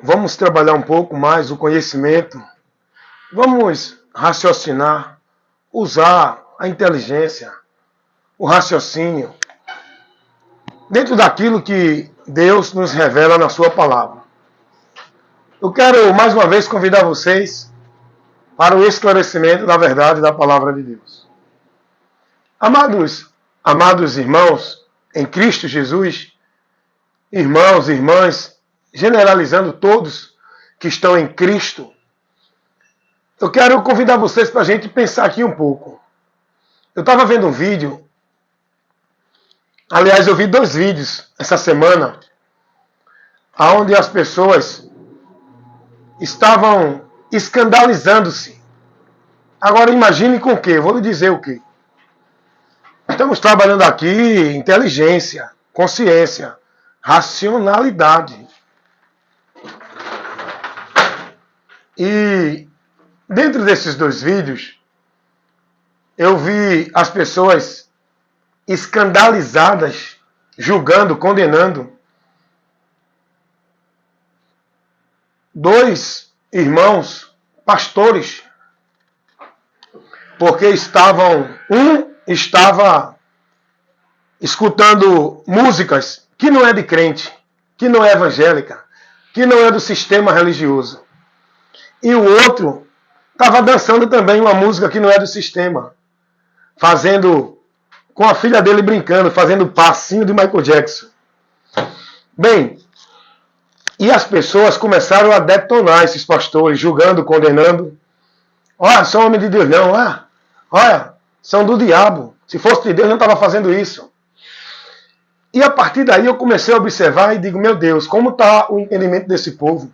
Vamos trabalhar um pouco mais o conhecimento. Vamos raciocinar, usar a inteligência, o raciocínio, dentro daquilo que Deus nos revela na sua palavra. Eu quero mais uma vez convidar vocês para o esclarecimento da verdade da palavra de Deus. Amados irmãos em Cristo Jesus, irmãos e irmãs, generalizando todos que estão em Cristo, eu quero convidar vocês para a gente pensar aqui um pouco. Eu estava vendo um vídeo, aliás, eu vi 2 vídeos essa semana, onde as pessoas estavam escandalizando-se. Agora imagine com o quê? Eu vou lhe dizer o quê. Estamos trabalhando aqui inteligência, consciência, racionalidade. E dentro desses 2 vídeos, eu vi as pessoas escandalizadas, julgando, condenando 2 irmãos pastores, porque um estava escutando músicas que não é de crente, que não é evangélica, que não é do sistema religioso. E o outro estava dançando também uma música que não é do sistema, fazendo, com a filha dele brincando, fazendo passinho de Michael Jackson. Bem, e as pessoas começaram a detonar esses pastores, julgando, condenando. Olha, são homens de Deus não, olha, são do diabo. Se fosse de Deus, não estava fazendo isso. E a partir daí eu comecei a observar e digo, meu Deus, como está o entendimento desse povo?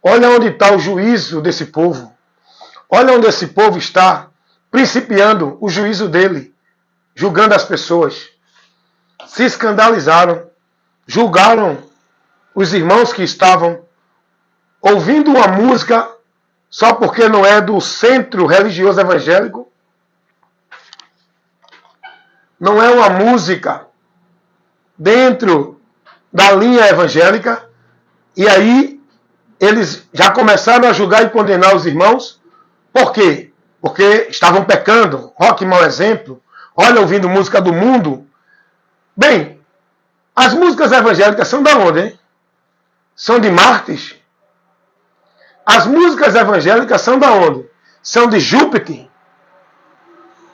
Olha onde está o juízo desse povo. Olha onde esse povo está principiando o juízo dele, julgando as pessoas. Se escandalizaram, julgaram os irmãos que estavam ouvindo uma música só porque não é do centro religioso evangélico. Não é uma música dentro da linha evangélica. E aí eles já começaram a julgar e condenar os irmãos. Por quê? Porque estavam pecando. Rock, mau exemplo. Olha, ouvindo música do mundo. Bem, as músicas evangélicas são da onde, hein? São de mártires. As músicas evangélicas são da onde? São de Júpiter.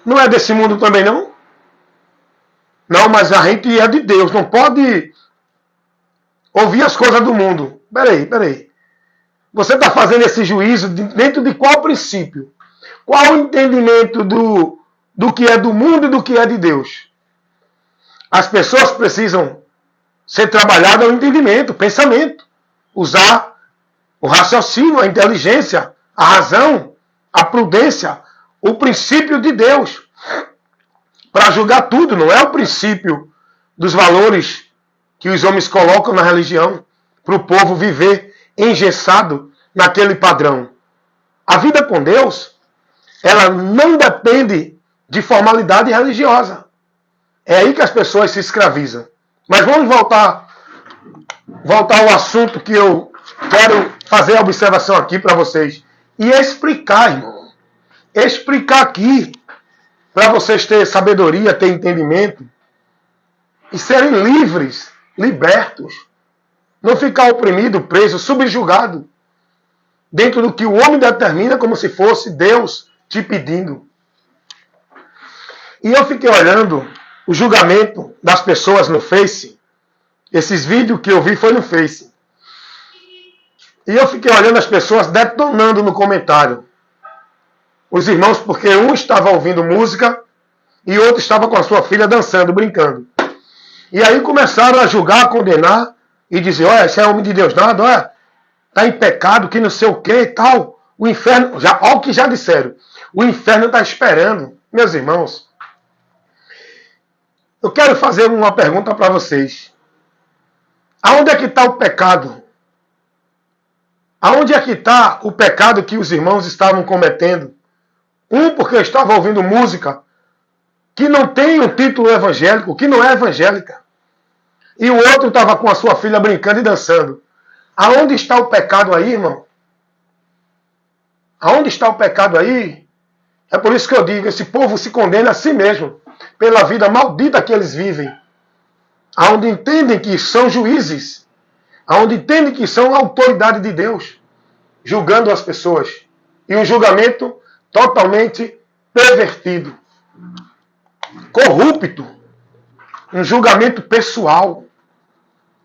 Não é desse mundo também, não? Não, mas a gente é de Deus. Não pode ouvir as coisas do mundo. Peraí. Você está fazendo esse juízo dentro de qual princípio? Qual o entendimento do que é do mundo e do que é de Deus? As pessoas precisam ser trabalhadas ao entendimento, o pensamento. Usar o raciocínio, a inteligência, a razão, a prudência, o princípio de Deus. Para julgar tudo, não é o princípio dos valores que os homens colocam na religião para o povo viver engessado naquele padrão. A vida com Deus, ela não depende de formalidade religiosa. É aí que as pessoas se escravizam. Mas vamos voltar ao assunto que eu quero fazer a observação aqui para vocês. E explicar, irmão. Explicar aqui, para vocês terem sabedoria, ter entendimento, e serem livres, libertos. Não ficar oprimido, preso, subjugado, dentro do que o homem determina como se fosse Deus te pedindo. E eu fiquei olhando o julgamento das pessoas no Face. Esses vídeos que eu vi foi no Face. E eu fiquei olhando as pessoas detonando no comentário. Os irmãos, porque um estava ouvindo música e outro estava com a sua filha dançando, brincando. E aí começaram a julgar, a condenar e dizer, olha, esse é homem de Deus nada, olha, está em pecado, que não sei o que e tal. O inferno, olha o que já disseram. O inferno está esperando. Meus irmãos, eu quero fazer uma pergunta para vocês. Aonde é que está o pecado? Aonde é que está o pecado que os irmãos estavam cometendo? Um porque estava ouvindo música que não tem um título evangélico, que não é evangélica. E o outro estava com a sua filha brincando e dançando. Aonde está o pecado aí, irmão? Aonde está o pecado aí? É por isso que eu digo, esse povo se condena a si mesmo, pela vida maldita que eles vivem. Aonde entendem que são juízes, aonde entendem que são a autoridade de Deus, julgando as pessoas. E um julgamento totalmente pervertido, corrupto, um julgamento pessoal,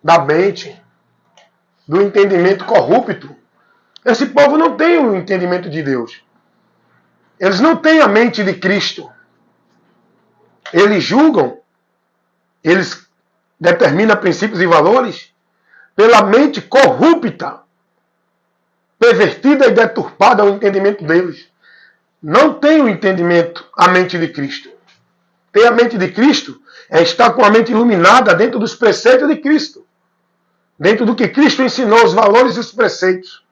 da mente, do entendimento corrupto. Esse povo não tem o entendimento de Deus. Eles não têm a mente de Cristo. Eles julgam, eles determinam princípios e valores pela mente corrupta, pervertida e deturpada ao entendimento deles. Não tem o entendimento, a mente de Cristo. Ter a mente de Cristo é estar com a mente iluminada dentro dos preceitos de Cristo. Dentro do que Cristo ensinou, os valores e os preceitos.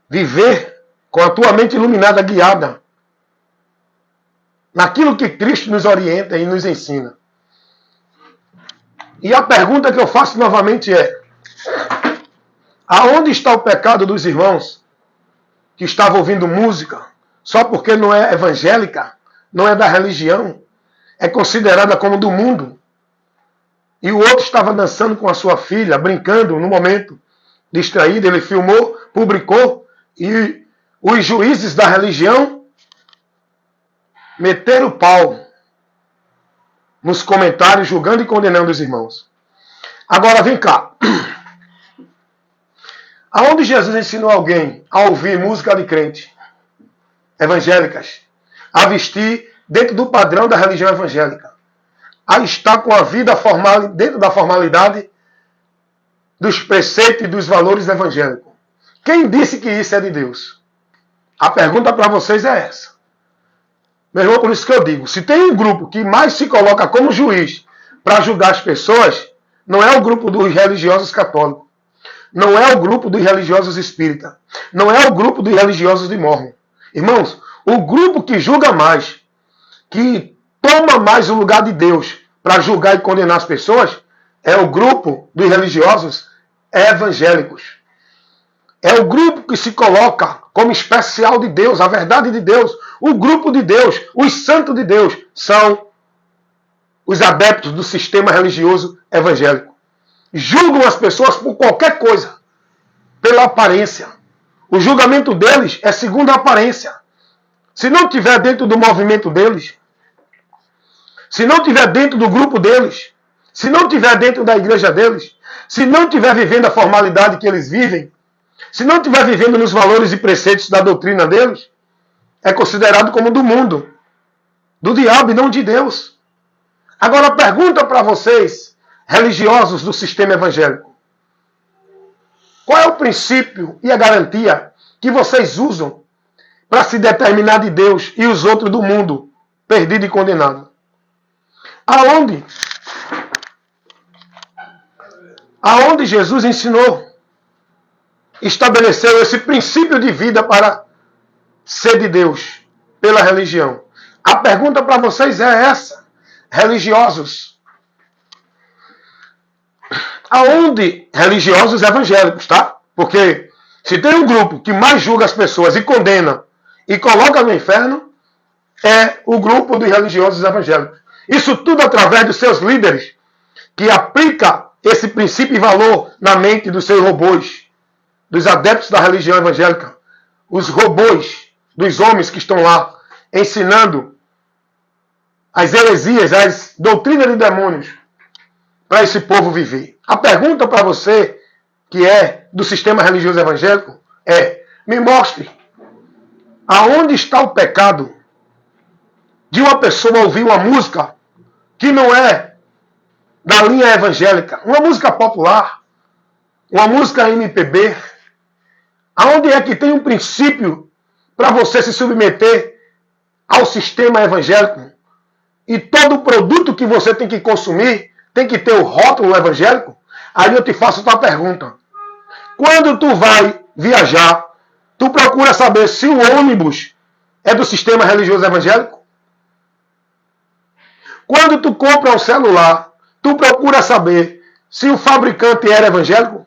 Viver com a tua mente iluminada, guiada naquilo que Cristo nos orienta e nos ensina. E a pergunta que eu faço novamente é: aonde está o pecado dos irmãos que estavam ouvindo música só porque não é evangélica, não é da religião, é considerada como do mundo? E o outro estava dançando com a sua filha, brincando no momento, distraído, ele filmou, publicou, e os juízes da religião meteram o pau nos comentários, julgando e condenando os irmãos. Agora vem cá. Aonde Jesus ensinou alguém a ouvir música de crente, evangélicas, a vestir dentro do padrão da religião evangélica, a estar com a vida formal, dentro da formalidade dos preceitos e dos valores evangélicos? Quem disse que isso é de Deus? A pergunta para vocês é essa. Meu irmão, por isso que eu digo, se tem um grupo que mais se coloca como juiz para julgar as pessoas, não é o grupo dos religiosos católicos, não é o grupo dos religiosos espíritas, não é o grupo dos religiosos de Mórmon. Irmãos, o grupo que julga mais, que toma mais o lugar de Deus para julgar e condenar as pessoas, é o grupo dos religiosos evangélicos. É o grupo que se coloca como especial de Deus, a verdade de Deus, o grupo de Deus, os santos de Deus, são os adeptos do sistema religioso evangélico. Julgam as pessoas por qualquer coisa, pela aparência. O julgamento deles é segundo a aparência. Se não estiver dentro do movimento deles, se não estiver dentro do grupo deles, se não estiver dentro da igreja deles, se não estiver vivendo a formalidade que eles vivem, se não estiver vivendo nos valores e preceitos da doutrina deles, é considerado como do mundo, do diabo e não de Deus. Agora pergunta para vocês, religiosos do sistema evangélico, qual é o princípio e a garantia que vocês usam para se determinar de Deus e os outros do mundo, perdido e condenado? Aonde Jesus ensinou, estabeleceu esse princípio de vida para ser de Deus pela religião? A pergunta para vocês é essa, religiosos. Aonde? Religiosos evangélicos, tá? Porque se tem um grupo que mais julga as pessoas e condena e coloca no inferno, é o grupo dos religiosos evangélicos. Isso tudo através dos seus líderes, que aplica esse princípio e valor na mente dos seus robôs, dos adeptos da religião evangélica, os robôs dos homens que estão lá ensinando as heresias, as doutrinas de demônios para esse povo viver. A pergunta para você, que é do sistema religioso evangélico, é: me mostre aonde está o pecado de uma pessoa ouvir uma música que não é da linha evangélica, uma música popular, uma música MPB. Aonde é que tem um princípio para você se submeter ao sistema evangélico? E todo produto que você tem que consumir tem que ter o rótulo evangélico? Aí eu te faço outra pergunta. Quando tu vai viajar, tu procura saber se o ônibus é do sistema religioso evangélico? Quando tu compra um celular, tu procura saber se o fabricante era evangélico?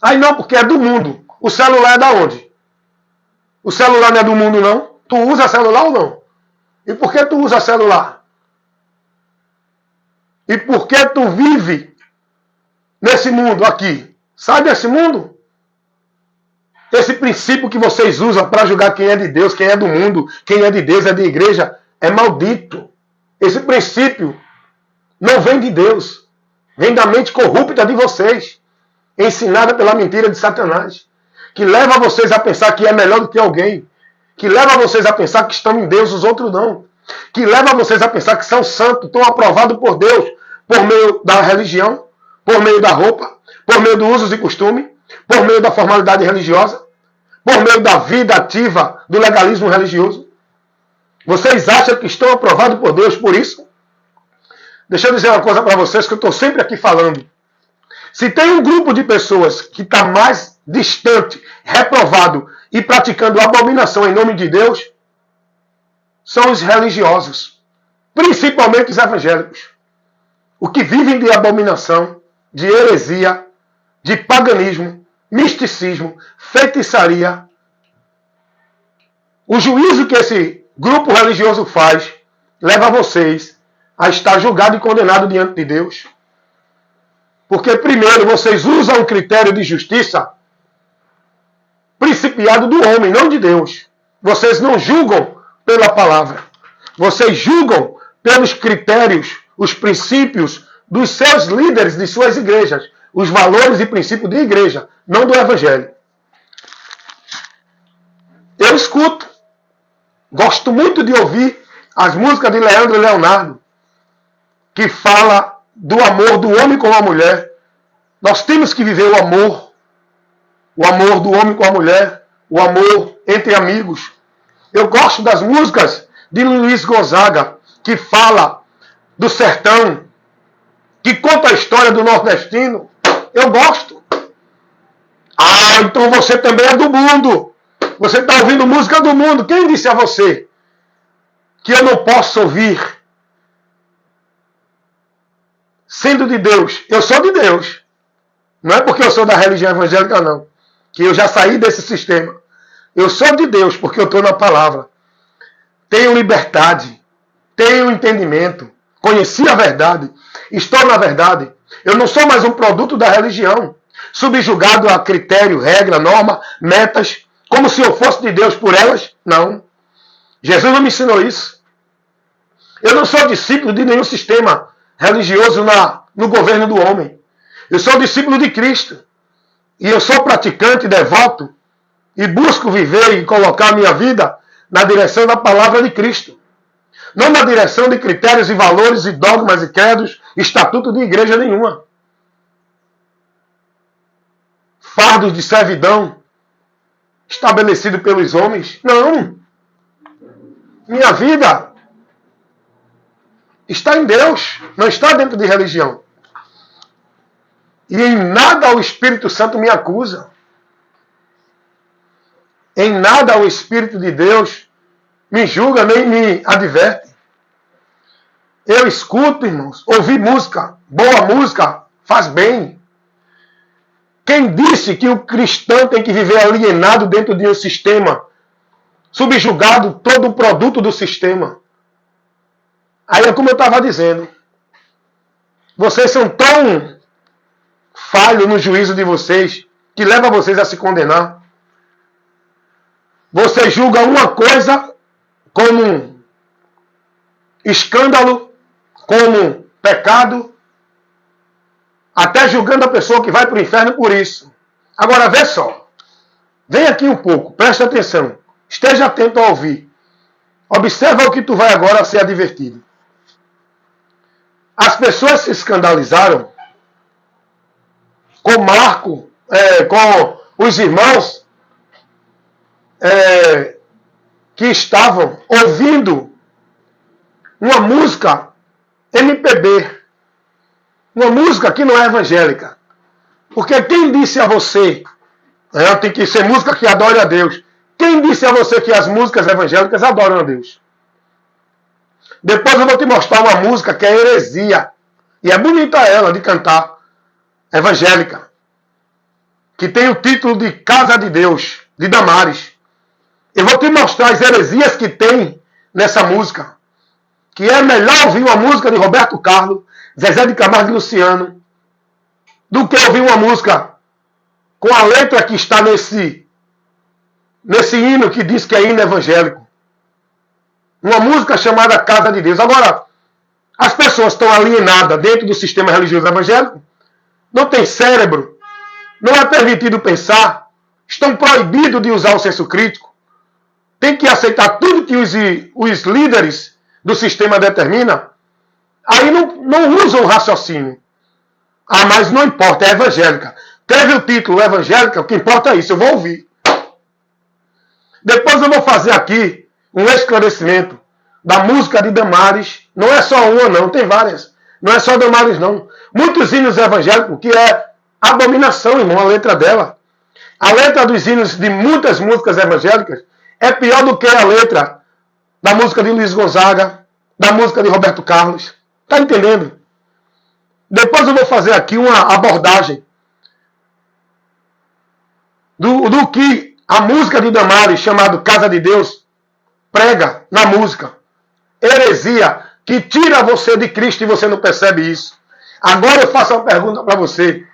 Aí não, porque é do mundo. O celular é da onde? O celular não é do mundo, não? Tu usa celular ou não? E por que tu usa celular? E por que tu vive nesse mundo aqui? Sai desse mundo. Esse princípio que vocês usam para julgar quem é de Deus, quem é do mundo, quem é de Deus, é de igreja, é maldito. Esse princípio não vem de Deus. Vem da mente corrupta de vocês, ensinada pela mentira de Satanás, que leva vocês a pensar que é melhor do que alguém, que leva vocês a pensar que estão em Deus, os outros não, que leva vocês a pensar que são santos, estão aprovados por Deus, por meio da religião, por meio da roupa, por meio dos usos e costumes, por meio da formalidade religiosa, por meio da vida ativa do legalismo religioso. Vocês acham que estão aprovados por Deus por isso? Deixa eu dizer uma coisa para vocês que eu estou sempre aqui falando. Se tem um grupo de pessoas que está mais distante, reprovado e praticando abominação em nome de Deus, são os religiosos, principalmente os evangélicos. O que vivem de abominação, de heresia, de paganismo, misticismo, feitiçaria. O juízo que esse grupo religioso faz leva vocês a estar julgado e condenado diante de Deus. Porque primeiro vocês usam o critério de justiça principiado do homem, não de Deus. Vocês não julgam pela palavra. Vocês julgam pelos critérios, os princípios dos seus líderes de suas igrejas, os valores e princípios de igreja, não do evangelho. Eu escuto, gosto muito de ouvir as músicas de Leandro e Leonardo, que fala do amor do homem com a mulher. Nós temos que viver o amor do homem com a mulher, o amor entre amigos. Eu gosto das músicas de Luiz Gonzaga, que fala do sertão, que conta a história do nordestino. Eu gosto. Ah, então você também é do mundo. Você está ouvindo música do mundo. Quem disse a você que eu não posso ouvir? Sendo de Deus, eu sou de Deus. Não é porque eu sou da religião evangélica, não. Que eu já saí desse sistema. Eu sou de Deus porque eu estou na palavra. Tenho liberdade. Tenho entendimento. Conheci a verdade. Estou na verdade. Eu não sou mais um produto da religião, subjugado a critério, regra, norma, metas, como se eu fosse de Deus por elas. Não. Jesus não me ensinou isso. Eu não sou discípulo de nenhum sistema religioso no governo do homem. Eu sou discípulo de Cristo. E eu sou praticante, devoto, e busco viver e colocar a minha vida na direção da palavra de Cristo. Não na direção de critérios e valores e dogmas e credos, estatuto de igreja nenhuma. Fardos de servidão estabelecido pelos homens. Não. Minha vida está em Deus, não está dentro de religião. E em nada o Espírito Santo me acusa. Em nada o Espírito de Deus me julga nem me adverte. Eu escuto, irmãos, ouvir música, boa música, faz bem. Quem disse que o cristão tem que viver alienado dentro de um sistema, subjugado todo o produto do sistema? Aí é como eu estava dizendo. Vocês são tão falhos no juízo de vocês que leva vocês a se condenar. Você julga uma coisa como um escândalo, como um pecado, até julgando a pessoa que vai para o inferno por isso. Agora, vê só. Vem aqui um pouco, preste atenção. Esteja atento a ouvir. Observa o que tu vai agora ser advertido. As pessoas se escandalizaram com Marco, com os irmãos que estavam ouvindo uma música MPB, uma música que não é evangélica. Porque quem disse a você, tem que ser música que adore a Deus, quem disse a você que as músicas evangélicas adoram a Deus? Depois eu vou te mostrar uma música que é heresia, e é bonita ela de cantar, evangélica, que tem o título de Casa de Deus, de Damares. Eu vou te mostrar as heresias que tem nessa música. Que é melhor ouvir uma música de Roberto Carlos, Zezé de Camargo e Luciano, do que ouvir uma música com a letra que está nesse hino que diz que é hino evangélico. Uma música chamada Casa de Deus. Agora, as pessoas estão alienadas dentro do sistema religioso evangélico, não tem cérebro, não é permitido pensar, estão proibidos de usar o senso crítico, tem que aceitar tudo que os líderes do sistema determinam, aí não usam o raciocínio. Ah, mas não importa, é evangélica. Teve o título evangélica, o que importa é isso, eu vou ouvir. Depois eu vou fazer aqui um esclarecimento da música de Damares. Não é só uma, não, tem várias. Não é só Damares, não. Muitos hinos evangélicos, que é abominação, irmão, a letra dela. A letra dos hinos de muitas músicas evangélicas é pior do que a letra da música de Luiz Gonzaga, da música de Roberto Carlos. Está entendendo? Depois eu vou fazer aqui uma abordagem do que a música de Damares, chamado Casa de Deus, prega na música. Heresia que tira você de Cristo e você não percebe isso. Agora eu faço uma pergunta para você.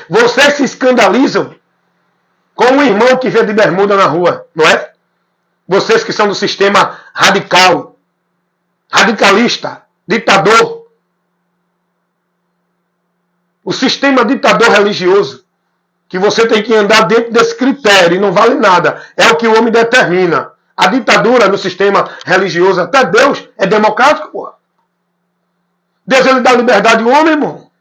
Vocês se escandalizam com um irmão que vê de bermuda na rua, não é? Vocês que são do sistema radical, radicalista, ditador. O sistema ditador religioso, que você tem que andar dentro desse critério e não vale nada. É o que o homem determina. A ditadura no sistema religioso, até Deus, é democrático, porra. Deus, ele dá liberdade ao homem, irmão.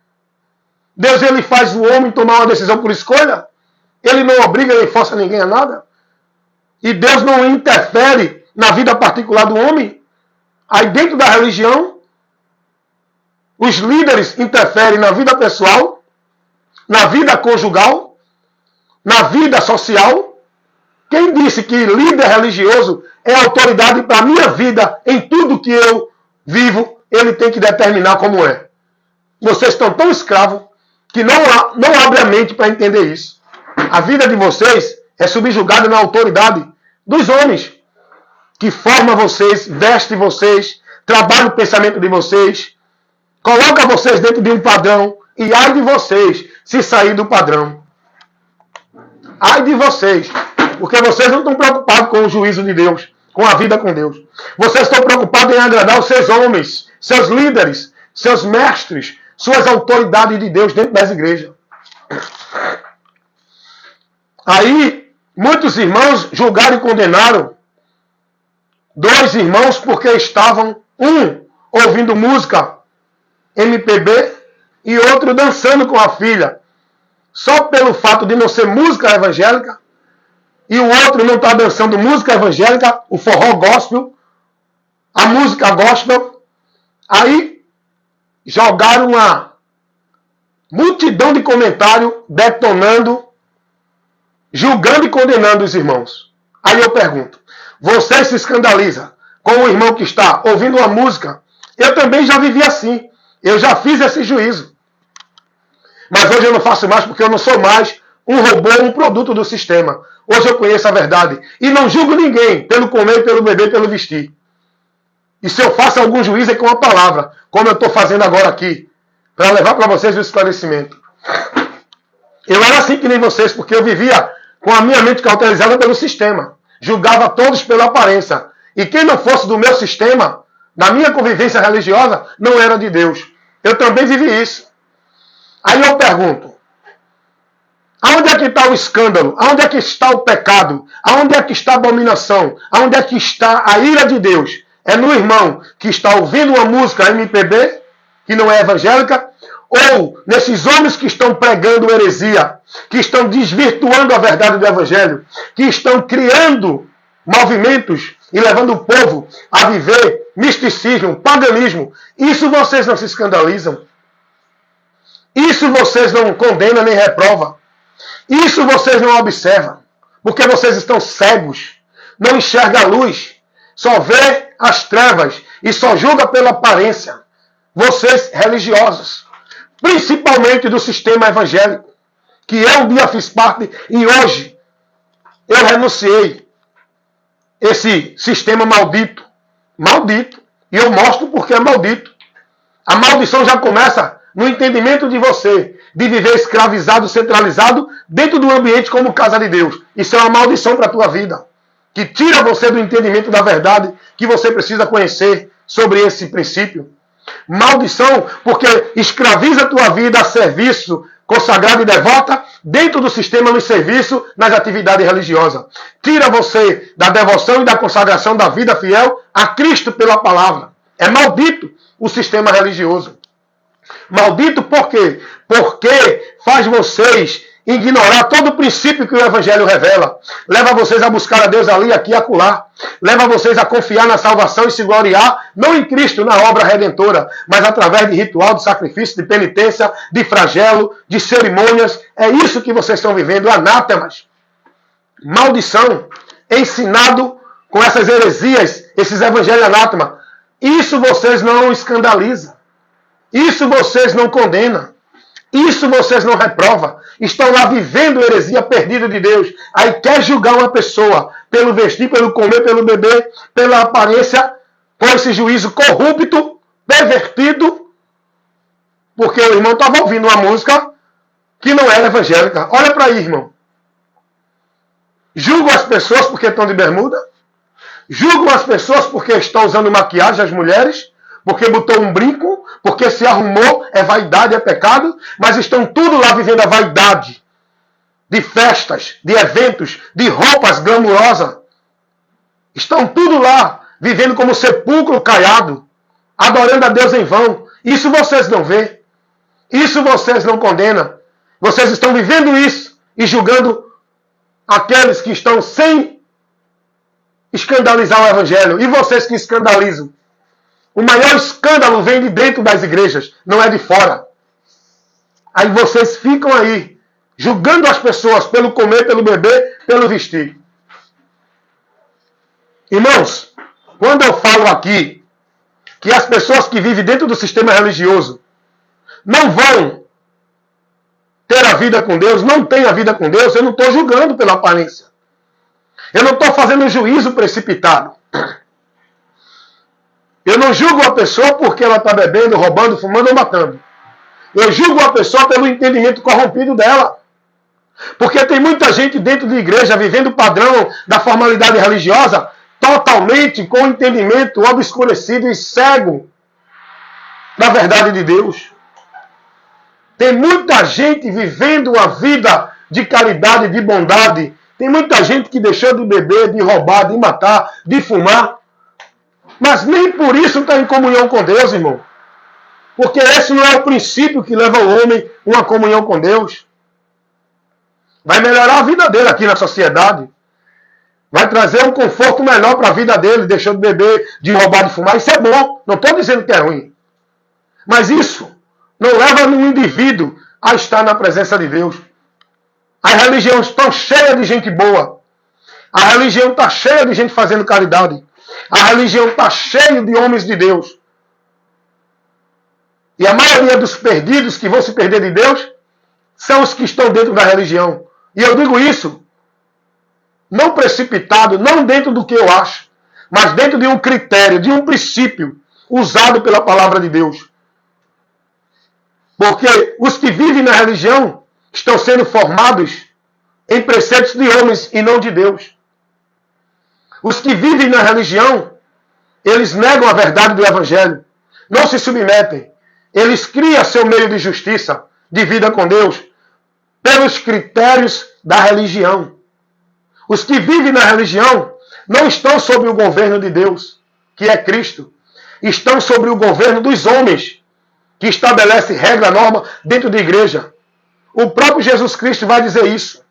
Deus, ele faz o homem tomar uma decisão por escolha. Ele não obriga nem força ninguém a nada. E Deus não interfere na vida particular do homem. Aí dentro da religião, os líderes interferem na vida pessoal, na vida conjugal, na vida social. Quem disse que líder religioso é autoridade para a minha vida em tudo que eu vivo, ele tem que determinar como é. Vocês estão tão escravos que não abrem a mente para entender isso. A vida de vocês é subjugada na autoridade dos homens, que forma vocês, veste vocês, trabalha o pensamento de vocês, coloca vocês dentro de um padrão, e ai de vocês se sair do padrão. Ai de vocês, porque vocês não estão preocupados com o juízo de Deus, com a vida com Deus. Vocês estão preocupados em agradar os seus homens, seus líderes, seus mestres, suas autoridades de Deus dentro das igrejas. Aí, muitos irmãos julgaram e condenaram dois irmãos porque estavam, um ouvindo música MPB e outro dançando com a filha. Só pelo fato de não ser música evangélica, e o outro não está dançando música evangélica, o forró gospel, a música gospel. Aí jogaram uma multidão de comentários detonando, julgando e condenando os irmãos. Aí eu pergunto, você se escandaliza com o irmão que está ouvindo uma música? Eu também já vivi assim. Eu já fiz esse juízo. Mas hoje eu não faço mais porque eu não sou mais um robô, um produto do sistema. Hoje eu conheço a verdade. E não julgo ninguém pelo comer, pelo beber, pelo vestir. E se eu faço algum juízo é com a palavra, como eu estou fazendo agora aqui, para levar para vocês o esclarecimento. Eu era assim que nem vocês, porque eu vivia com a minha mente cauterizada pelo sistema. Julgava todos pela aparência. E quem não fosse do meu sistema, da minha convivência religiosa, não era de Deus. Eu também vivi isso. Aí eu pergunto, aonde é que está o escândalo? Aonde é que está o pecado? Aonde é que está a abominação? Aonde é que está a ira de Deus? É no irmão que está ouvindo uma música MPB, que não é evangélica, ou nesses homens que estão pregando heresia, que estão desvirtuando a verdade do evangelho, que estão criando movimentos e levando o povo a viver misticismo, paganismo. Isso vocês não se escandalizam. Isso vocês não condenam nem reprovam. Isso vocês não observam. Porque vocês estão cegos. Não enxergam a luz. Só vê as trevas e só julga pela aparência. Vocês religiosos. Principalmente do sistema evangélico. que eu um dia fiz parte e hoje eu renunciei esse sistema maldito. Maldito. E eu mostro porque é maldito. A maldição já começa no entendimento de você, de viver escravizado, centralizado, dentro do ambiente como casa de Deus. Isso é uma maldição para a tua vida, que tira você do entendimento da verdade que você precisa conhecer sobre esse princípio. Maldição porque escraviza a tua vida a serviço consagrada e devota dentro do sistema no serviço nas atividades religiosas. Tira você da devoção e da consagração da vida fiel a Cristo pela palavra. É maldito o sistema religioso. Maldito por quê? Porque faz vocês ignorar todo o princípio que o Evangelho revela. Leva vocês a buscar a Deus ali, aqui e acolá. Leva vocês a confiar na salvação e se gloriar, não em Cristo, na obra redentora, mas através de ritual, de sacrifício, de penitência, de flagelo, de cerimônias. É isso que vocês estão vivendo, anátemas. Maldição. Ensinado com essas heresias, esses evangelhos anátemas. Isso vocês não escandalizam. Isso vocês não condenam. Isso vocês não reprovam. Estão lá vivendo heresia perdida de Deus. Aí quer julgar uma pessoa pelo vestir, pelo comer, pelo beber, pela aparência, com esse juízo corrupto, pervertido, porque o irmão estava ouvindo uma música que não era evangélica. Olha para aí, irmão. Julgam as pessoas porque estão de bermuda. Julgam as pessoas porque estão usando maquiagem, as mulheres, porque botou um brinco, porque se arrumou, é vaidade, é pecado, mas estão tudo lá vivendo a vaidade de festas, de eventos, de roupas glamurosas. Estão tudo lá vivendo como sepulcro caiado, adorando a Deus em vão. Isso vocês não vê. Isso vocês não condenam. Vocês estão vivendo isso e julgando aqueles que estão sem escandalizar o Evangelho. E vocês que escandalizam. O maior escândalo vem de dentro das igrejas, não é de fora. Aí vocês ficam aí, julgando as pessoas pelo comer, pelo beber, pelo vestir. Irmãos, quando eu falo aqui que as pessoas que vivem dentro do sistema religioso não vão ter a vida com Deus, não têm a vida com Deus, eu não estou julgando pela aparência. Eu não estou fazendo um juízo precipitado. Eu não julgo a pessoa porque ela está bebendo, roubando, fumando ou matando. Eu julgo a pessoa pelo entendimento corrompido dela. Porque tem muita gente dentro de igreja vivendo o padrão da formalidade religiosa totalmente com o entendimento obscurecido e cego da verdade de Deus. Tem muita gente vivendo uma vida de caridade, de bondade. Tem muita gente que deixou de beber, de roubar, de matar, de fumar. Mas nem por isso está em comunhão com Deus, irmão. Porque esse não é o princípio que leva o homem a uma comunhão com Deus. Vai melhorar a vida dele aqui na sociedade. Vai trazer um conforto melhor para a vida dele, deixando de beber, de roubar, de fumar. Isso é bom. Não estou dizendo que é ruim. Mas isso não leva um indivíduo a estar na presença de Deus. As religiões estão cheias de gente boa. A religião está cheia de gente fazendo caridade. A religião está cheia de homens de Deus. E a maioria dos perdidos que vão se perder de Deus são os que estão dentro da religião. E eu digo isso não precipitado, não dentro do que eu acho, mas dentro de um critério, de um princípio usado pela palavra de Deus. Porque os que vivem na religião estão sendo formados em preceitos de homens e não de Deus. Os que vivem na religião, eles negam a verdade do Evangelho, não se submetem. Eles criam seu meio de justiça, de vida com Deus, pelos critérios da religião. Os que vivem na religião não estão sob o governo de Deus, que é Cristo. Estão sob o governo dos homens, que estabelece regra, norma dentro da igreja. O próprio Jesus Cristo vai dizer isso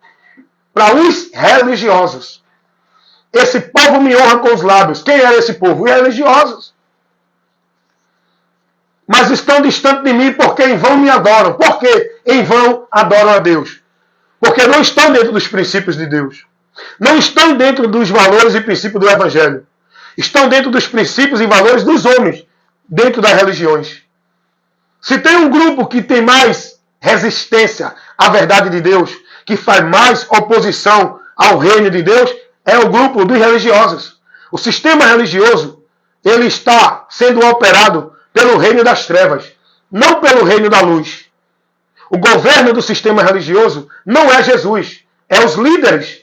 para os religiosos. Esse povo me honra com os lábios. Quem era esse povo? Os religiosos. Mas estão distantes de mim porque em vão me adoram. Por quê? Em vão adoram a Deus. Porque não estão dentro dos princípios de Deus. Não estão dentro dos valores e princípios do Evangelho. Estão dentro dos princípios e valores dos homens, dentro das religiões. Se tem um grupo que tem mais resistência à verdade de Deus, que faz mais oposição ao reino de Deus, é o grupo dos religiosos. O sistema religioso, ele está sendo operado pelo reino das trevas, não pelo reino da luz. O governo do sistema religioso não é Jesus, é os líderes.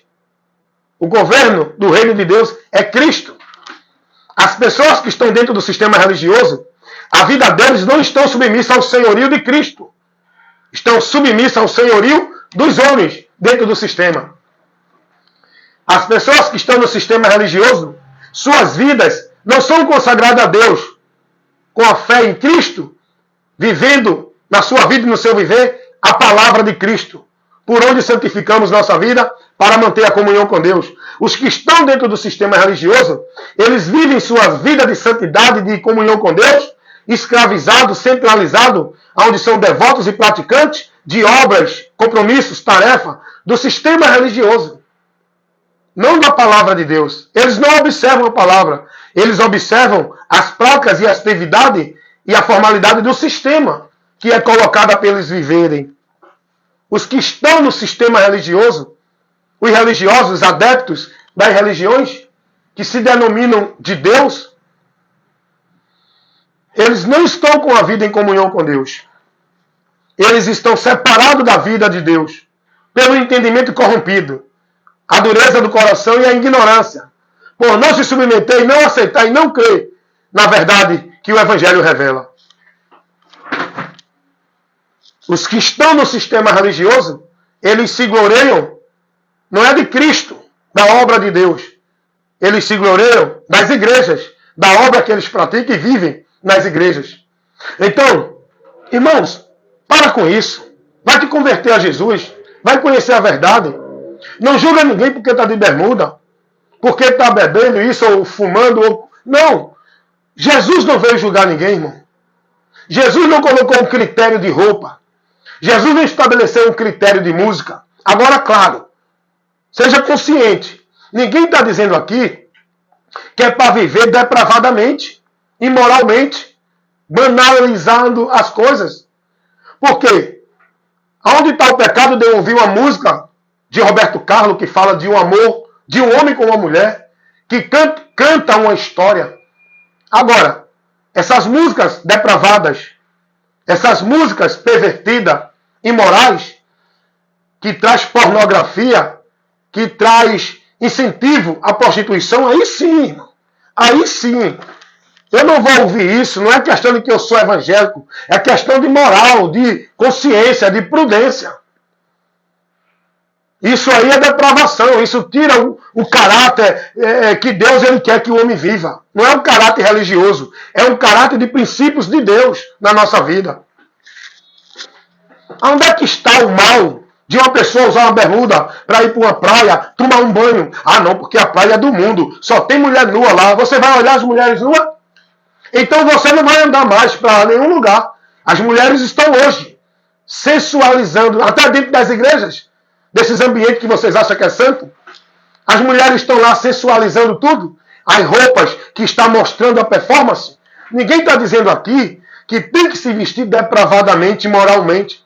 O governo do reino de Deus é Cristo. As pessoas que estão dentro do sistema religioso, a vida deles não estão submissas ao senhorio de Cristo. Estão submissas ao senhorio dos homens dentro do sistema. As pessoas que estão no sistema religioso, suas vidas não são consagradas a Deus com a fé em Cristo, vivendo na sua vida e no seu viver a palavra de Cristo, por onde santificamos nossa vida para manter a comunhão com Deus. Os que estão dentro do sistema religioso, eles vivem suas vidas de santidade, de comunhão com Deus, escravizados, centralizados, onde são devotos e praticantes de obras, compromissos, tarefas do sistema religioso. Não da palavra de Deus. Eles não observam a palavra. Eles observam as práticas e a atividade e a formalidade do sistema que é colocada para eles viverem. Os que estão no sistema religioso, os religiosos, os adeptos das religiões, que se denominam de Deus, eles não estão com a vida em comunhão com Deus. Eles estão separados da vida de Deus, pelo entendimento corrompido, a dureza do coração e a ignorância, por não se submeter e não aceitar e não crer na verdade que o Evangelho revela. Os que estão no sistema religioso, eles se gloriam, não é de Cristo, da obra de Deus. Eles se gloriam das igrejas, da obra que eles praticam e vivem nas igrejas. Então, irmãos, para com isso. Vai te converter a Jesus, vai conhecer a verdade. Não julga ninguém porque está de bermuda, porque está bebendo isso ou fumando. Não. Jesus não veio julgar ninguém, irmão. Jesus não colocou um critério de roupa. Jesus não estabeleceu um critério de música. Agora, claro, seja consciente. Ninguém está dizendo aqui que é para viver depravadamente, imoralmente, banalizando as coisas. Por quê? Aonde está o pecado de eu ouvir uma música de Roberto Carlos que fala de um amor, de um homem com uma mulher, que canta uma história. Agora, essas músicas depravadas, essas músicas pervertidas, imorais, que traz pornografia, que traz incentivo à prostituição, aí sim, irmão. Aí sim. Eu não vou ouvir isso, não é questão de que eu sou evangélico, é questão de moral, de consciência, de prudência. Isso aí é depravação, isso tira o caráter que Deus ele quer que o homem viva. Não é um caráter religioso, é um caráter de princípios de Deus na nossa vida. Onde é que está o mal de uma pessoa usar uma bermuda para ir para uma praia, tomar um banho? Ah, não, porque a praia é do mundo, só tem mulher nua lá. Você vai olhar as mulheres nuas? Então você não vai andar mais para nenhum lugar. As mulheres estão hoje sensualizando, até dentro das igrejas, desses ambientes que vocês acham que é santo. As mulheres estão lá sensualizando tudo. As roupas que estão mostrando a performance. Ninguém está dizendo aqui que tem que se vestir depravadamente, moralmente.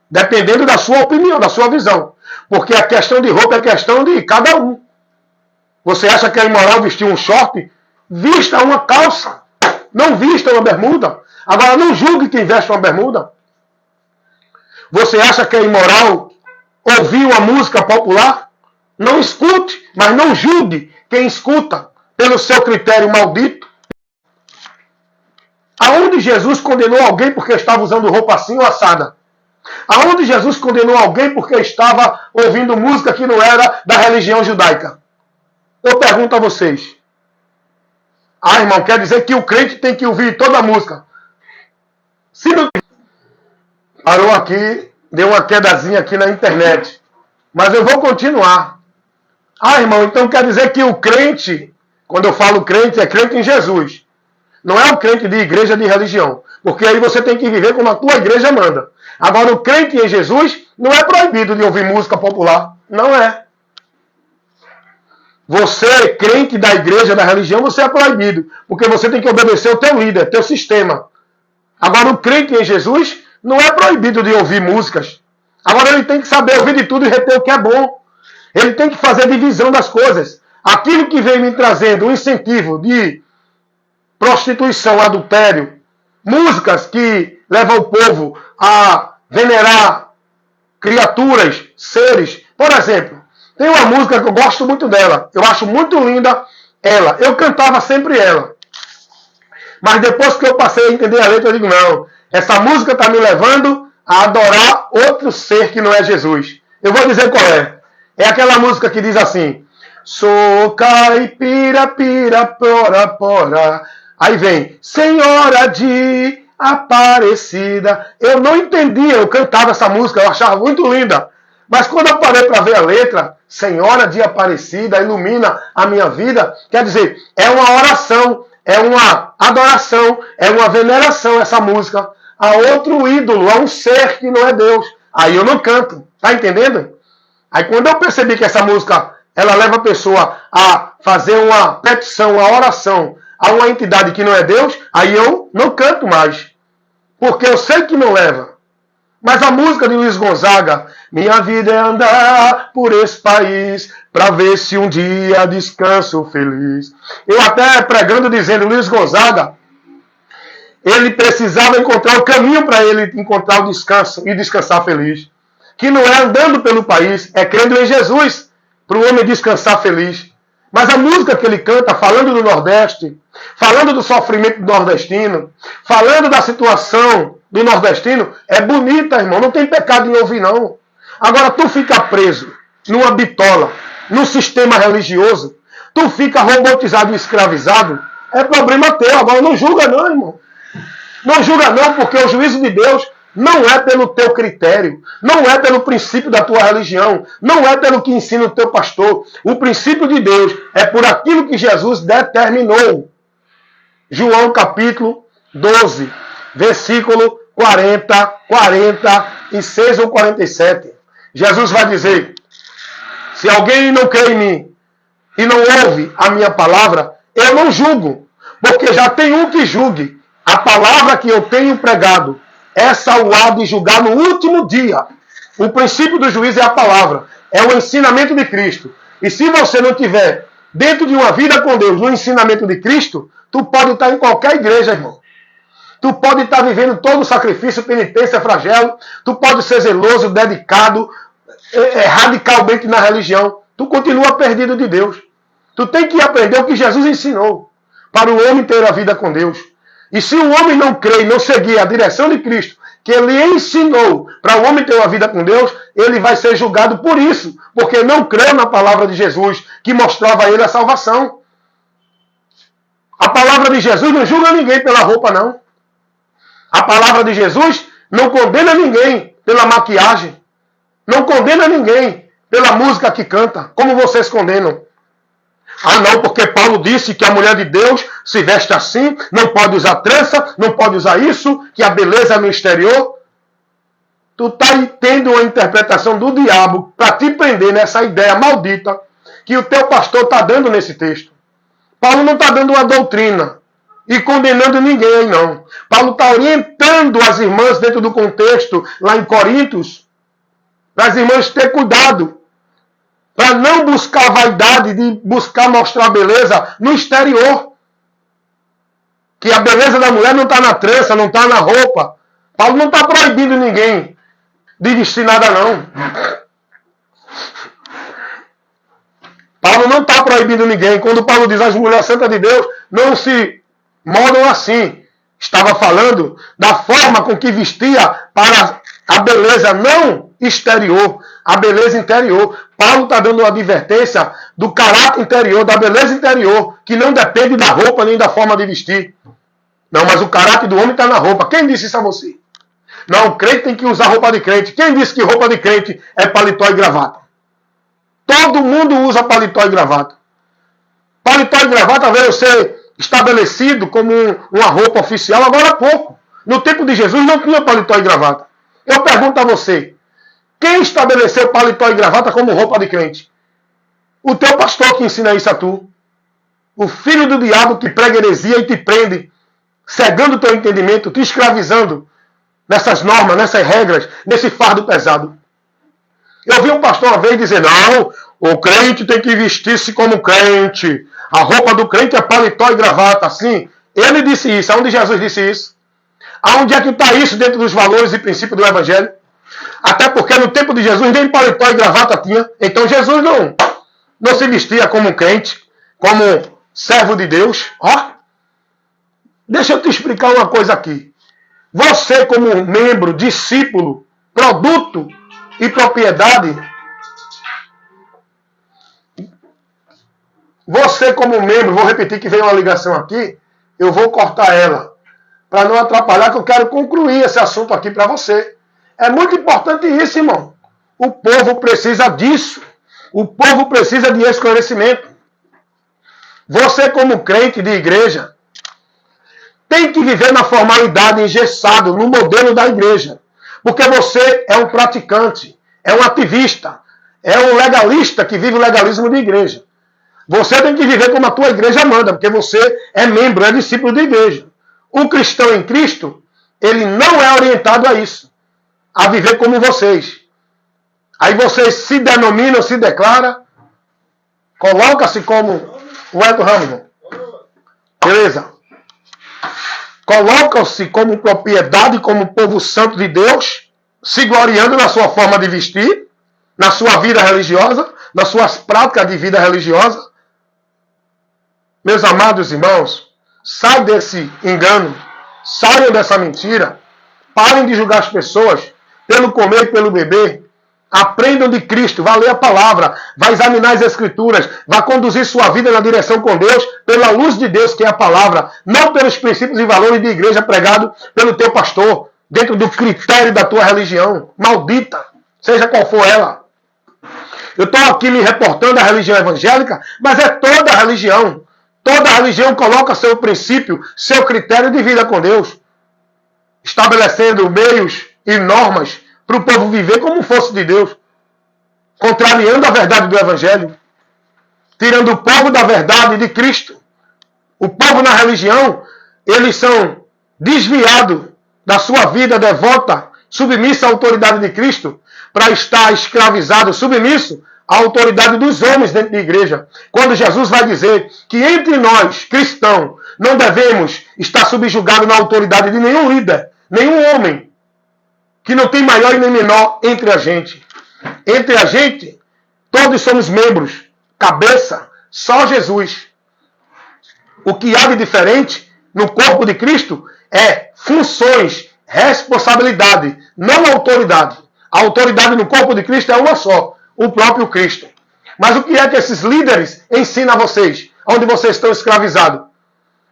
Dependendo da sua opinião, da sua visão. Porque a questão de roupa é questão de cada um. Você acha que é imoral vestir um short? Vista uma calça. Não vista uma bermuda. Agora não julgue quem veste uma bermuda. Você acha que é imoral ouvir uma música popular? Não escute, mas não julgue quem escuta pelo seu critério maldito. Aonde Jesus condenou alguém porque estava usando roupa assim ou assada? Aonde Jesus condenou alguém porque estava ouvindo música que não era da religião judaica? Eu pergunto a vocês. Ah, irmão, quer dizer que o crente tem que ouvir toda a música? Se não... Parou aqui, deu uma quedazinha aqui na internet. Mas eu vou continuar. Ah, irmão, então quer dizer que o crente, quando eu falo crente, é crente em Jesus. Não é o crente de igreja de religião. Porque aí você tem que viver como a tua igreja manda. Agora, o crente em Jesus não é proibido de ouvir música popular. Não é. Você, crente da igreja, da religião, você é proibido. Porque você tem que obedecer o teu líder, teu sistema. Agora, o crente em Jesus não é proibido de ouvir músicas. Agora ele tem que saber ouvir de tudo e reter o que é bom. Ele tem que fazer divisão das coisas. Aquilo que vem me trazendo um incentivo de prostituição, adultério, músicas que levam o povo a venerar criaturas, seres. Por exemplo, tem uma música que eu gosto muito dela. Eu acho muito linda ela. Eu cantava sempre ela. Mas depois que eu passei a entender a letra, eu digo, não, essa música está me levando a adorar outro ser que não é Jesus. Eu vou dizer qual é. É aquela música que diz assim, sou caipira, pira, pora, pora. Aí vem, Senhora de Aparecida. Eu não entendia, eu cantava essa música, eu achava muito linda. Mas quando eu parei para ver a letra, Senhora de Aparecida, ilumina a minha vida, quer dizer, é uma oração, é uma adoração, é uma veneração essa música a outro ídolo, a um ser que não é Deus. Aí eu não canto, tá entendendo? Aí quando eu percebi que essa música, ela leva a pessoa a fazer uma petição, uma oração a uma entidade que não é Deus, aí eu não canto mais. Porque eu sei que não leva. Mas a música de Luiz Gonzaga, minha vida é andar por esse país, para ver se um dia descanso feliz. Eu até pregando dizendo, Luiz Gonzaga, ele precisava encontrar o caminho para ele encontrar o descanso e descansar feliz. Que não é andando pelo país, é crendo em Jesus, para o homem descansar feliz. Mas a música que ele canta, falando do Nordeste, falando do sofrimento do nordestino, falando da situação do nordestino, é bonita, irmão. Não tem pecado em ouvir, não. Agora, tu fica preso numa bitola, num sistema religioso, tu fica robotizado e escravizado, é problema teu. Agora, não julga não, irmão. Não julga não, porque o juízo de Deus não é pelo teu critério, não é pelo princípio da tua religião, não é pelo que ensina o teu pastor. O princípio de Deus é por aquilo que Jesus determinou. João capítulo 12, versículo 40, 46 ou 47. Jesus vai dizer, se alguém não crê em mim e não ouve a minha palavra, eu não julgo, porque já tem um que julgue. A palavra que eu tenho pregado, essa o há de julgar no último dia. O princípio do juízo é a palavra. É o ensinamento de Cristo. E se você não tiver dentro de uma vida com Deus, no ensinamento de Cristo, tu pode estar em qualquer igreja, irmão. Tu pode estar vivendo todo o sacrifício, penitência, flagelo. Tu pode ser zeloso, dedicado, radicalmente na religião. Tu continua perdido de Deus. Tu tem que aprender o que Jesus ensinou para o homem ter a vida com Deus. E se o homem não crê e não seguir a direção de Cristo, que ele ensinou para o homem ter uma vida com Deus, ele vai ser julgado por isso, porque não creu na palavra de Jesus, que mostrava a ele a salvação. A palavra de Jesus não julga ninguém pela roupa, não. A palavra de Jesus não condena ninguém pela maquiagem, não condena ninguém pela música que canta, como vocês condenam. Ah, não, porque Paulo disse que a mulher de Deus se veste assim, não pode usar trança, não pode usar isso, que a beleza é no exterior. Tu está tendo uma interpretação do diabo para te prender nessa ideia maldita que o teu pastor está dando nesse texto. Paulo não está dando uma doutrina e condenando ninguém aí, não. Paulo está orientando as irmãs dentro do contexto, lá em Coríntios, para as irmãs ter cuidado, para não buscar vaidade, de buscar mostrar beleza no exterior. Que a beleza da mulher não está na trança, não está na roupa. Paulo não está proibindo ninguém de vestir nada, não. Paulo não está proibindo ninguém. Quando Paulo diz as mulheres santas de Deus não se modam assim. Estava falando da forma com que vestia para a beleza não exterior, a beleza interior. Paulo está dando uma advertência do caráter interior, da beleza interior, que não depende da roupa nem da forma de vestir. Não, mas o caráter do homem está na roupa. Quem disse isso a você? Não, o crente tem que usar roupa de crente. Quem disse que roupa de crente é paletó e gravata? Todo mundo usa paletó e gravata. Paletó e gravata veio ser estabelecido como uma roupa oficial agora há pouco. No tempo de Jesus não tinha paletó e gravata. Eu pergunto a você, quem estabeleceu paletó e gravata como roupa de crente? O teu pastor que ensina isso a tu. O filho do diabo que prega heresia e te prende, cegando o teu entendimento, te escravizando. nessas normas, nessas regras, nesse fardo pesado. Eu vi um pastor uma vez dizer, não, o crente tem que vestir-se como crente. A roupa do crente é paletó e gravata, assim. Ele disse isso. Aonde Jesus disse isso? Aonde é que está isso dentro dos valores e princípios do Evangelho? Até porque no tempo de Jesus nem paletó e gravata tinha. Então Jesus não se vestia como crente, como servo de Deus. Ó, deixa eu te explicar uma coisa aqui. Você como membro, discípulo, produto e propriedade, você como membro, vou repetir que veio uma ligação aqui, eu vou cortar ela, para não atrapalhar, que eu quero concluir esse assunto aqui para você. É muito importante isso, irmão. O povo precisa disso. O povo precisa de esclarecimento. Você como crente de igreja, tem que viver na formalidade, engessado, no modelo da igreja. Porque você é um praticante, é um ativista, é um legalista que vive o legalismo de igreja. Você tem que viver como a tua igreja manda, porque você é membro, é discípulo de igreja. O cristão em Cristo, ele não é orientado a isso, a viver como vocês. Aí vocês se denominam, se declaram, coloca-se como o Elton Hamilton. Beleza? Colocam-se como propriedade, como povo santo de Deus, se gloriando na sua forma de vestir, na sua vida religiosa, nas suas práticas de vida religiosa. Meus amados irmãos, saiam desse engano, saiam dessa mentira, parem de julgar as pessoas pelo comer e pelo beber. Aprendam de Cristo, vá ler a palavra, vá examinar as Escrituras, vá conduzir sua vida na direção com Deus, pela luz de Deus, que é a palavra, não pelos princípios e valores de igreja pregado pelo teu pastor, dentro do critério da tua religião, maldita, seja qual for ela. Eu estou aqui me reportando à religião evangélica, mas é toda a religião. Toda a religião coloca seu princípio, seu critério de vida com Deus, estabelecendo meios e normas para o povo viver como fosse de Deus, contrariando a verdade do Evangelho, tirando o povo da verdade de Cristo. O povo na religião, eles são desviados da sua vida devota, submissa à autoridade de Cristo, para estar escravizado, submisso à autoridade dos homens dentro da igreja. Quando Jesus vai dizer que entre nós, cristãos, não devemos estar subjugados na autoridade de nenhum líder, nenhum homem, que não tem maior e nem menor entre a gente. Entre a gente, todos somos membros, cabeça, só Jesus. O que há de diferente no corpo de Cristo é funções, responsabilidade, não autoridade. A autoridade no corpo de Cristo é uma só, o próprio Cristo. Mas o que é que esses líderes ensinam a vocês, onde vocês estão escravizados?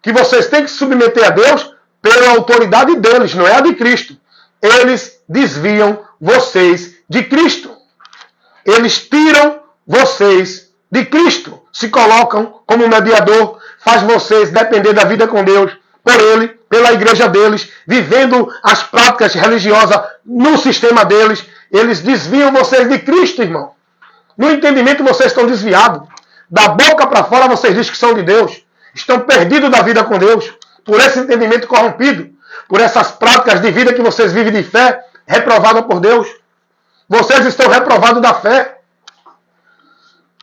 Que vocês têm que se submeter a Deus pela autoridade deles, não é a de Cristo. Eles desviam vocês de Cristo. Eles tiram vocês de Cristo. Se colocam como mediador, faz vocês depender da vida com Deus, por Ele, pela igreja deles, vivendo as práticas religiosas no sistema deles. Eles desviam vocês de Cristo, irmão. No entendimento vocês estão desviados. Da boca para fora vocês dizem que são de Deus. Estão perdidos da vida com Deus, por esse entendimento corrompido, por essas práticas de vida que vocês vivem de fé, reprovada por Deus. Vocês estão reprovados da fé.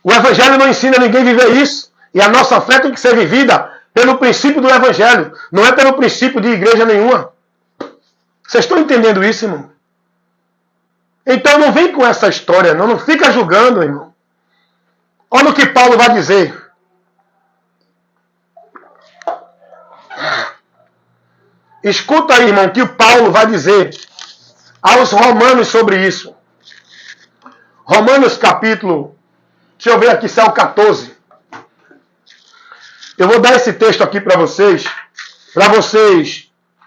O Evangelho não ensina ninguém a viver isso. E a nossa fé tem que ser vivida pelo princípio do Evangelho, não é pelo princípio de igreja nenhuma. Vocês estão entendendo isso, irmão? Então não vem com essa história, não fica julgando, irmão. Olha o que Paulo vai dizer. Escuta aí, irmão, que o Paulo vai dizer aos romanos sobre isso. Romanos capítulo, deixa eu ver aqui se é o 14. Eu vou dar esse texto aqui para vocês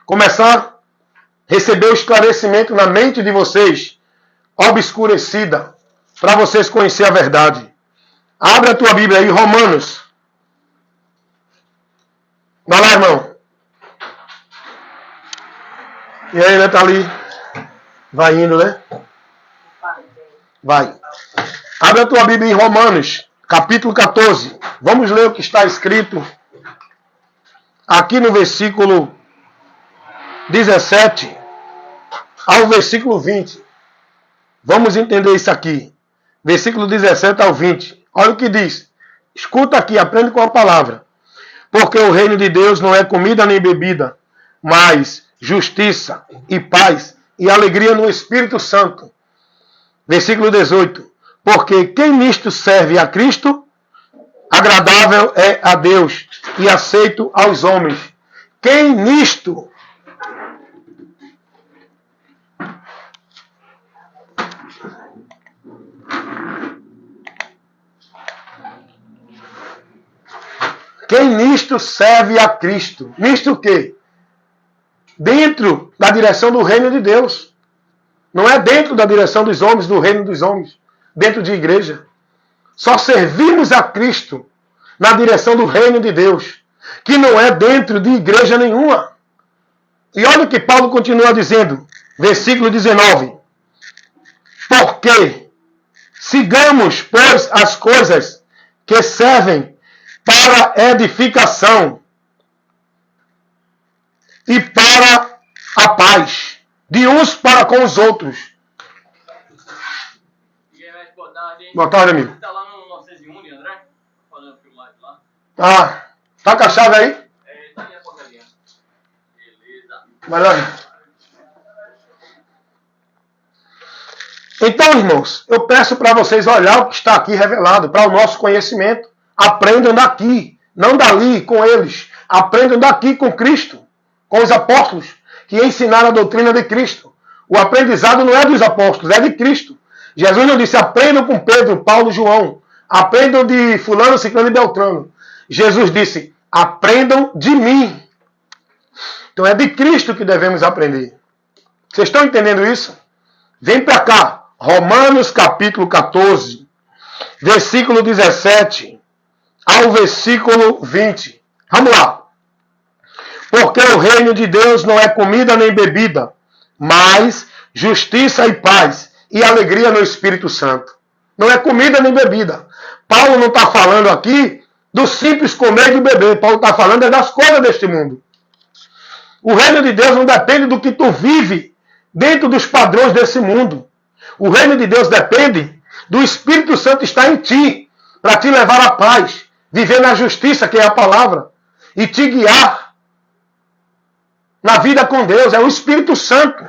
começar a receber o esclarecimento na mente de vocês, obscurecida, para vocês conhecerem a verdade. Abre a tua Bíblia aí, Romanos. Vai lá, irmão. E aí, né, tá ali. Vai indo, né? Vai. Abre a tua Bíblia em Romanos, capítulo 14. Vamos ler o que está escrito aqui no versículo 17. ao versículo 20. Vamos entender isso aqui. Versículo 17 ao 20. Olha o que diz. Escuta aqui, aprende com a palavra. Porque o reino de Deus não é comida nem bebida, mas justiça e paz e alegria no Espírito Santo. Versículo 18. Porque quem nisto serve a Cristo, agradável é a Deus e aceito aos homens. Quem nisto serve a Cristo. Nisto o quê? Dentro da direção do reino de Deus. Não é dentro da direção dos homens, do reino dos homens. Dentro de igreja. Só servimos a Cristo na direção do reino de Deus. Que não é dentro de igreja nenhuma. E olha o que Paulo continua dizendo. Versículo 19. Porque sigamos, pois, as coisas que servem para edificação e para a paz, de uns para com os outros. Boa tarde, amigo. Está lá no 901, André? Falando pelo live lá. Ah, tá com a chave aí? É, tá aí a porcaria. Beleza. Vai lá. Então, irmãos, eu peço para vocês olhar o que está aqui revelado, para o nosso conhecimento. Aprendam daqui, não dali com eles. Aprendam daqui com Cristo, com os apóstolos, que ensinaram a doutrina de Cristo. O aprendizado não é dos apóstolos, é de Cristo. Jesus não disse, aprendam com Pedro, Paulo, João. Aprendam de fulano, ciclano e beltrano. Jesus disse, aprendam de mim. Então é de Cristo que devemos aprender. Vocês estão entendendo isso? Vem para cá. Romanos capítulo 14, versículo 17 ao versículo 20. Vamos lá. Porque o reino de Deus não é comida nem bebida, mas justiça e paz e alegria no Espírito Santo. Não é comida nem bebida. Paulo não está falando aqui do simples comer e beber. Paulo está falando das coisas deste mundo. O reino de Deus não depende do que tu vive dentro dos padrões desse mundo. O reino de Deus depende do Espírito Santo estar em ti, para te levar à paz, viver na justiça, que é a palavra, e te guiar na vida com Deus. É o Espírito Santo.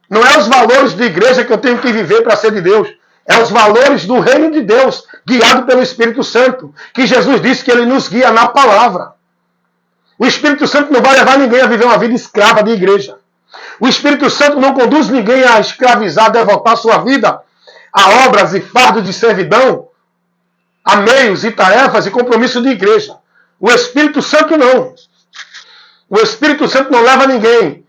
Não é os valores de igreja que eu tenho que viver para ser de Deus. É os valores do reino de Deus, guiado pelo Espírito Santo, que Jesus disse que ele nos guia na palavra. O Espírito Santo não vai levar ninguém a viver uma vida escrava de igreja. O Espírito Santo não conduz ninguém a escravizar, devotar sua vida a obras e fardos de servidão, a meios e tarefas e compromissos de igreja. O Espírito Santo não. O Espírito Santo não leva ninguém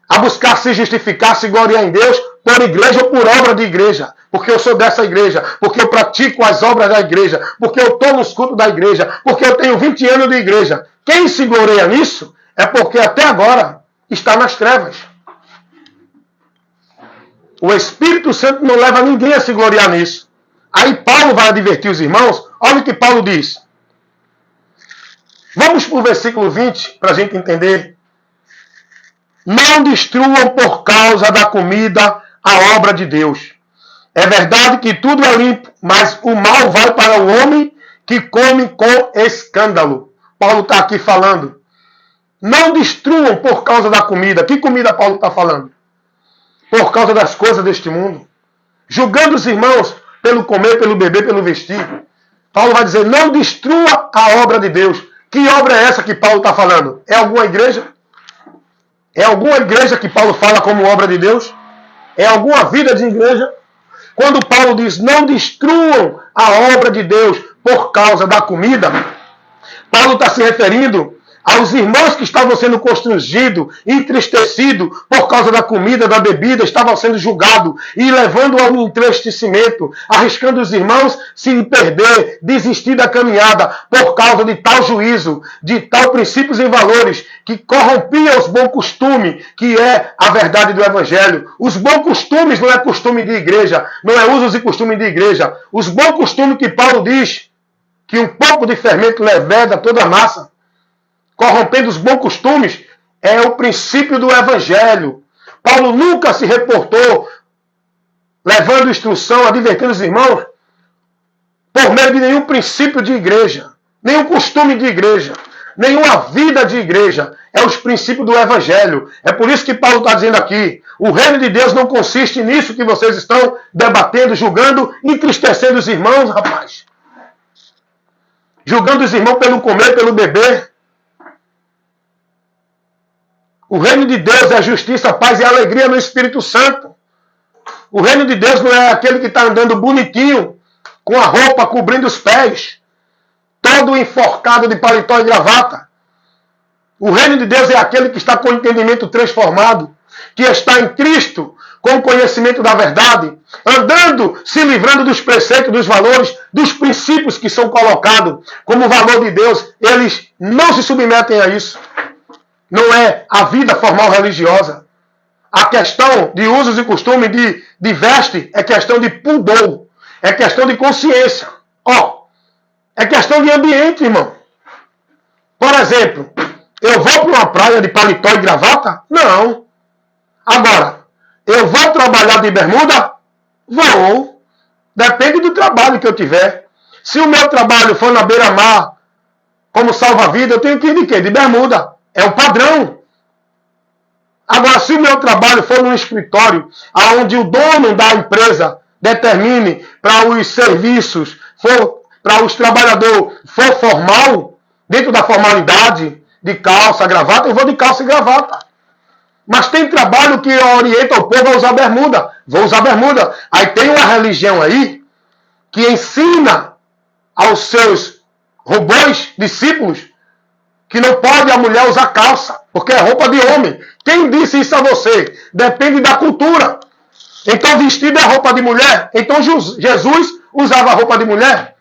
a buscar se justificar, se gloriar em Deus por igreja ou por obra de igreja. Porque eu sou dessa igreja, porque eu pratico as obras da igreja, porque eu estou nos cultos da igreja, porque eu tenho 20 anos de igreja. Quem se gloria nisso é porque até agora está nas trevas. O Espírito Santo não leva ninguém a se gloriar nisso. Aí Paulo vai advertir os irmãos. Olha o que Paulo diz. Vamos para o versículo 20 para a gente entender. Não destruam por causa da comida a obra de Deus. É verdade que tudo é limpo, mas o mal vai para o homem que come com escândalo. Paulo está aqui falando. Não destruam por causa da comida. Que comida Paulo está falando? Por causa das coisas deste mundo. Julgando os irmãos pelo comer, pelo beber, pelo vestir. Paulo vai dizer, não destrua a obra de Deus. Que obra é essa que Paulo está falando? É alguma igreja? É alguma igreja que Paulo fala como obra de Deus? É alguma vida de igreja? Quando Paulo diz, não destruam a obra de Deus por causa da comida, Paulo está se referindo aos irmãos que estavam sendo constrangidos, entristecidos por causa da comida, da bebida, estavam sendo julgados e levando ao entristecimento, arriscando os irmãos se perder, desistir da caminhada por causa de tal juízo, de tal princípios e valores que corrompia os bons costumes, que é a verdade do Evangelho. Os bons costumes não é costume de igreja, não é usos e costumes de igreja. Os bons costumes que Paulo diz que um pouco de fermento leveda toda a massa, corrompendo os bons costumes, é o princípio do Evangelho. Paulo nunca se reportou levando instrução, advertendo os irmãos por meio de nenhum princípio de igreja, nenhum costume de igreja, nenhuma vida de igreja. É os princípios do Evangelho. É por isso que Paulo está dizendo aqui, o reino de Deus não consiste nisso que vocês estão debatendo, julgando, entristecendo os irmãos, rapaz. Julgando os irmãos pelo comer, pelo beber. O reino de Deus é justiça, paz e alegria no Espírito Santo. O reino de Deus não é aquele que está andando bonitinho, com a roupa cobrindo os pés, todo enforcado de paletó e gravata. O reino de Deus é aquele que está com o entendimento transformado, que está em Cristo, com o conhecimento da verdade, andando, se livrando dos preceitos, dos valores, dos princípios que são colocados como valor de Deus. Eles não se submetem a isso. Não é a vida formal religiosa. A questão de usos e costumes de veste é questão de pudor, é questão de consciência. É questão de ambiente, irmão. Por exemplo, eu vou para uma praia de paletó e gravata? Não. Agora, eu vou trabalhar de bermuda? Vou. Depende do trabalho que eu tiver. Se o meu trabalho for na beira-mar, como salva-vida, eu tenho que ir de quê? De bermuda. É o padrão. Agora, se o meu trabalho for num escritório, onde o dono da empresa determine para os serviços, para os trabalhadores, for formal, dentro da formalidade, de calça, gravata, eu vou de calça e gravata. Mas tem trabalho que orienta o povo a usar bermuda. Vou usar bermuda. Aí tem uma religião aí que ensina aos seus robôs, discípulos, que não pode a mulher usar calça, porque é roupa de homem. Quem disse isso a você? Depende da cultura. Então vestido é roupa de mulher. Então Jesus usava roupa de mulher.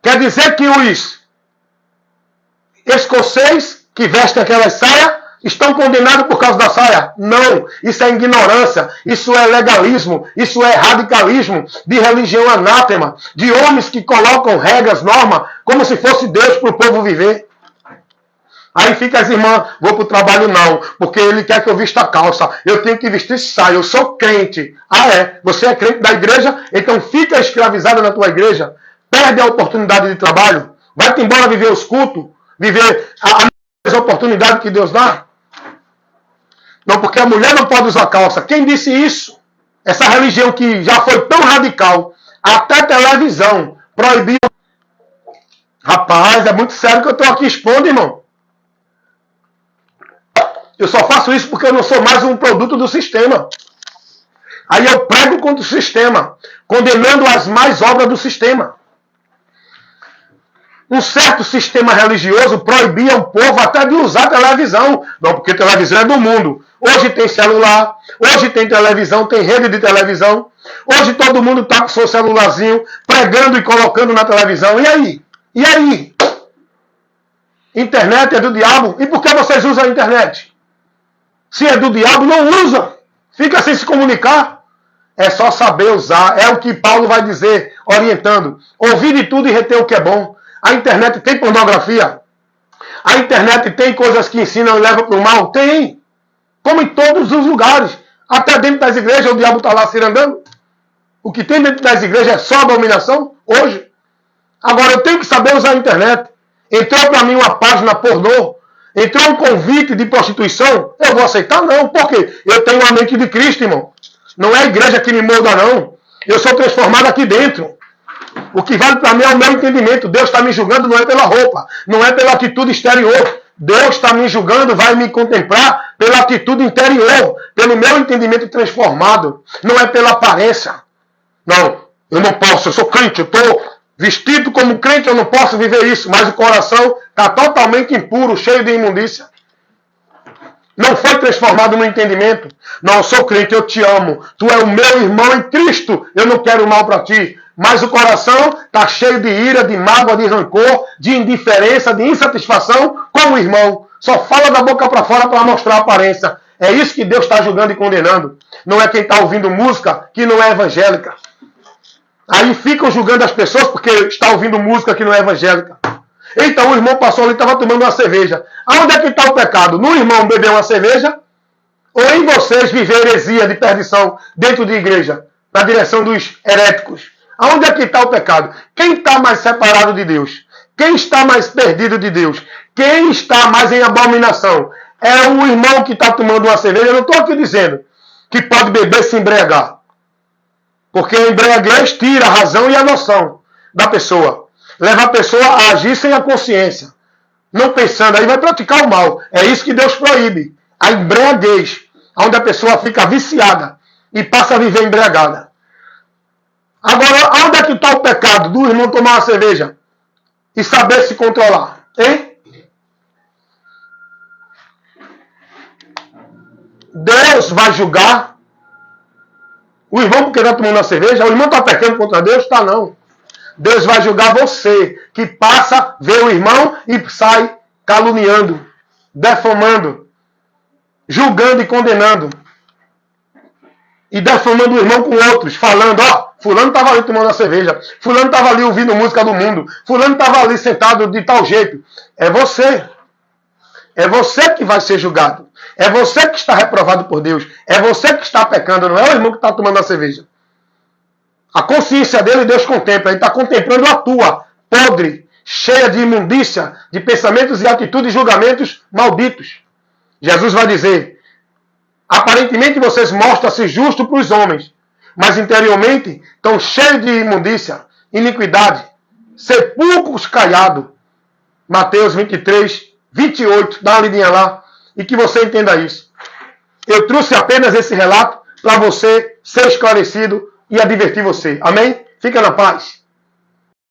Quer dizer que os escoceses que vestem aquelas saias estão condenados por causa da saia? Não. Isso é ignorância. Isso é legalismo. Isso é radicalismo de religião anátema. De homens que colocam regras, normas, como se fosse Deus para o povo viver. Aí fica as irmãs, vou para o trabalho não, porque ele quer que eu vista calça, eu tenho que vestir saia, eu sou crente. Ah é? Você é crente da igreja? Então fica escravizada na tua igreja, perde a oportunidade de trabalho, vai-te embora viver os cultos, viver as oportunidades que Deus dá. Não, porque a mulher não pode usar calça. Quem disse isso? Essa religião que já foi tão radical, até televisão proibiu. Rapaz, é muito sério que eu estou aqui expondo, irmão. Eu só faço isso porque eu não sou mais um produto do sistema. Aí eu prego contra o sistema, condenando as más obras do sistema. Um certo sistema religioso proibia o povo até de usar televisão. Não, porque televisão é do mundo. Hoje tem celular, hoje tem televisão, tem rede de televisão. Hoje todo mundo está com seu celularzinho, pregando e colocando na televisão. E aí? E aí? Internet é do diabo. E por que vocês usam a internet? Se é do diabo, não usa. Fica sem se comunicar. É só saber usar. É o que Paulo vai dizer, orientando. Ouvir de tudo e reter o que é bom. A internet tem pornografia. A internet tem coisas que ensinam e levam para o mal. Tem. Como em todos os lugares. Até dentro das igrejas o diabo está lá se andando. O que tem dentro das igrejas é só abominação. Hoje. Agora eu tenho que saber usar a internet. Entrou para mim uma página pornô. Entrou um convite de prostituição, eu vou aceitar? Não. Por quê? Eu tenho a mente de Cristo, irmão. Não é a igreja que me molda, não. Eu sou transformado aqui dentro. O que vale para mim é o meu entendimento. Deus está me julgando não é pela roupa, não é pela atitude exterior. Deus está me julgando, vai me contemplar pela atitude interior, pelo meu entendimento transformado. Não é pela aparência. Não, eu não posso, eu sou crente, eu estou vestido como crente, eu não posso viver isso, mas o coração está totalmente impuro, cheio de imundícia. Não foi transformado no entendimento. Não, eu sou crente, eu te amo. Tu é o meu irmão em Cristo, eu não quero mal para ti. Mas o coração está cheio de ira, de mágoa, de rancor, de indiferença, de insatisfação com o irmão. Só fala da boca para fora para mostrar a aparência. É isso que Deus está julgando e condenando. Não é quem está ouvindo música que não é evangélica. Aí ficam julgando as pessoas porque está ouvindo música que não é evangélica. Então o irmão passou ali e estava tomando uma cerveja. Aonde é que está o pecado? No irmão beber uma cerveja ou em vocês viver heresia de perdição dentro de igreja, na direção dos heréticos? Aonde é que está o pecado? Quem está mais separado de Deus? Quem está mais perdido de Deus? Quem está mais em abominação? É o irmão que está tomando uma cerveja. Eu não estou aqui dizendo que pode beber se embriagar. Porque a embriaguez tira a razão e a noção da pessoa. Leva a pessoa a agir sem a consciência. Não pensando, aí vai praticar o mal. É isso que Deus proíbe. A embriaguez, onde a pessoa fica viciada e passa a viver embriagada. Agora, onde é que está o pecado do irmão tomar uma cerveja e saber se controlar? Hein? Deus vai julgar o irmão porque está tomando uma cerveja? O irmão está pecando contra Deus? Está não. Deus vai julgar você, que passa, vê o irmão e sai caluniando, defamando, julgando e condenando. E defamando o irmão com outros, falando, ó, fulano estava ali tomando uma cerveja, fulano estava ali ouvindo música do mundo, fulano estava ali sentado de tal jeito. É você. É você que vai ser julgado. É você que está reprovado por Deus. É você que está pecando, não é o irmão que está tomando a cerveja. A consciência dele Deus contempla. Ele está contemplando a tua, podre, cheia de imundícia, de pensamentos e atitudes e julgamentos malditos. Jesus vai dizer, aparentemente vocês mostram-se justos para os homens, mas interiormente estão cheios de imundícia, iniquidade, sepulcros caiados. Mateus 23, 28, dá uma lidinha lá, e que você entenda isso. Eu trouxe apenas esse relato para você ser esclarecido e advertir você. Amém? Fica na paz.